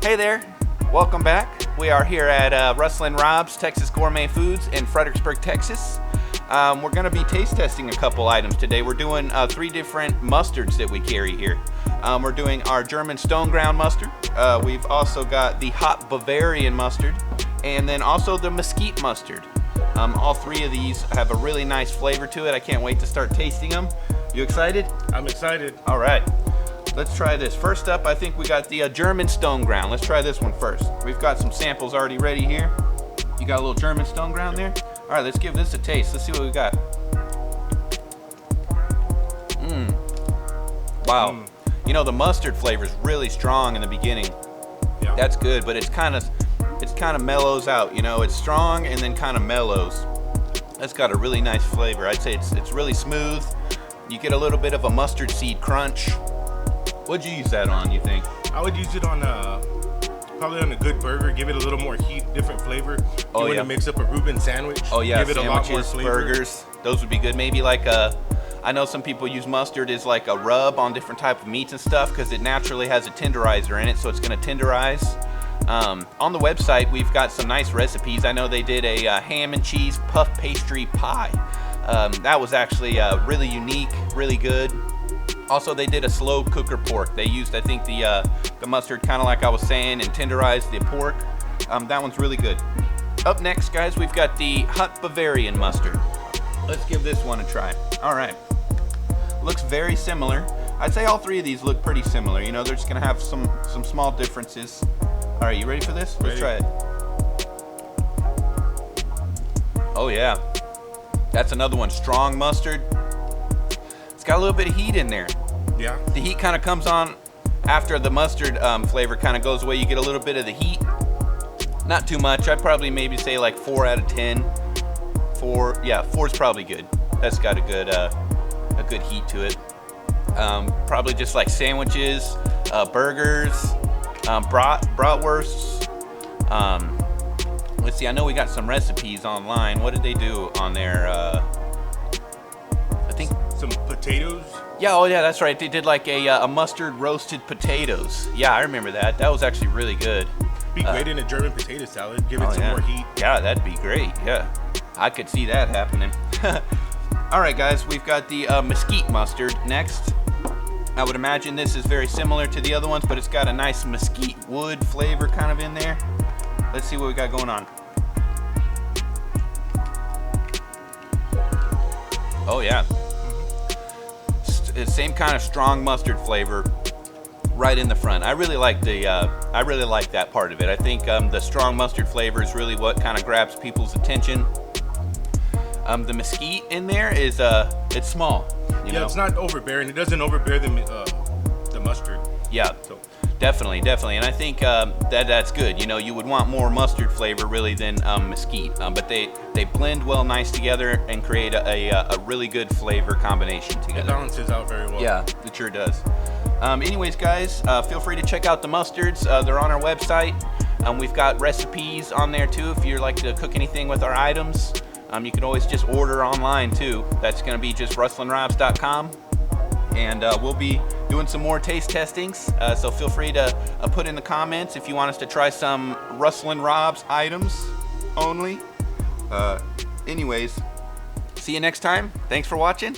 Hey there, welcome back. We are here at Rustlin Rob's Texas Gourmet Foods in Fredericksburg, Texas. We're going to be taste testing a couple items today. We're doing 3 different mustards that we carry here. We're doing our German stone ground mustard. We've also got the hot Bavarian mustard, and then also the Mesquite mustard. All 3 of these have a really nice flavor to it. I can't wait to start tasting them. You excited? I'm excited. All right. Let's try this. First up, I think we got the German stone ground. Let's try this one first. We've got some samples already ready here. You got a little German stone ground there? All right, let's give this a taste. Let's see what we got. Wow. You know, the mustard flavor is really strong in the beginning. Yeah. That's good, but it's kind of mellows out. You know, it's strong and then kind of mellows. That's got a really nice flavor. I'd say it's really smooth. You get a little bit of a mustard seed crunch. What'd you use that on, you think? I would use it on probably on a good burger. Give it a little more heat, different flavor. You want to mix up a Reuben sandwich. Oh yeah, give it a lot more flavor. Burgers, those would be good. Maybe like I know some people use mustard as like a rub on different type of meats and stuff because it naturally has a tenderizer in it, so it's going to tenderize. On the website, we've got some nice recipes. I know they did a ham and cheese puff pastry pie. That was actually really unique, really good. Also, they did a slow cooker pork. They used, I think, the mustard kind of like I was saying and tenderized the pork. That one's really good. Up next, guys, we've got the hot Bavarian mustard. Let's give this one a try. All right. Looks very similar. I'd say all 3 of these look pretty similar. You know, they're just going to have some small differences. All right, you ready for this? Let's try it. Oh, yeah. That's another one. Strong mustard. It's got a little bit of heat in there. Yeah. The heat kind of comes on after the mustard flavor kind of goes away. You get a little bit of the heat. Not too much. I'd probably maybe say like 4 out of 10. 4, yeah, 4 is probably good. That's got a good heat to it. Probably just like sandwiches, burgers, bratwursts. Let's see. I know we got some recipes online. What did they do on there? I think some potatoes. Yeah, oh yeah, that's right. They did like a mustard roasted potatoes. Yeah, I remember that. That was actually really good. Be great in a German potato salad. Give it some more heat. Yeah, that'd be great. Yeah, I could see that happening. All right, guys, we've got the Mesquite mustard next. I would imagine this is very similar to the other ones, but it's got a nice mesquite wood flavor kind of in there. Let's see what we got going on. Oh yeah. Same kind of strong mustard flavor right in the front. I really like that part of it. I think the strong mustard flavor is really what kind of grabs people's attention. The mesquite in there is it's small. You know? It's not overbearing. It doesn't overbear the mustard. Yeah. So. Definitely, and I think that's good. You know, you would want more mustard flavor really than mesquite, but they blend well nice together and create a really good flavor combination together. It balances out very well. Yeah, it sure does. Anyways, guys, feel free to check out the mustards. They're on our website. We've got recipes on there too if you like to cook anything with our items. You can always just order online too. That's going to be just rustlinrobs.com. And we'll be doing some more taste testings, so feel free to put in the comments if you want us to try some Rustlin Rob's items only. Anyways, see you next time. Thanks for watching.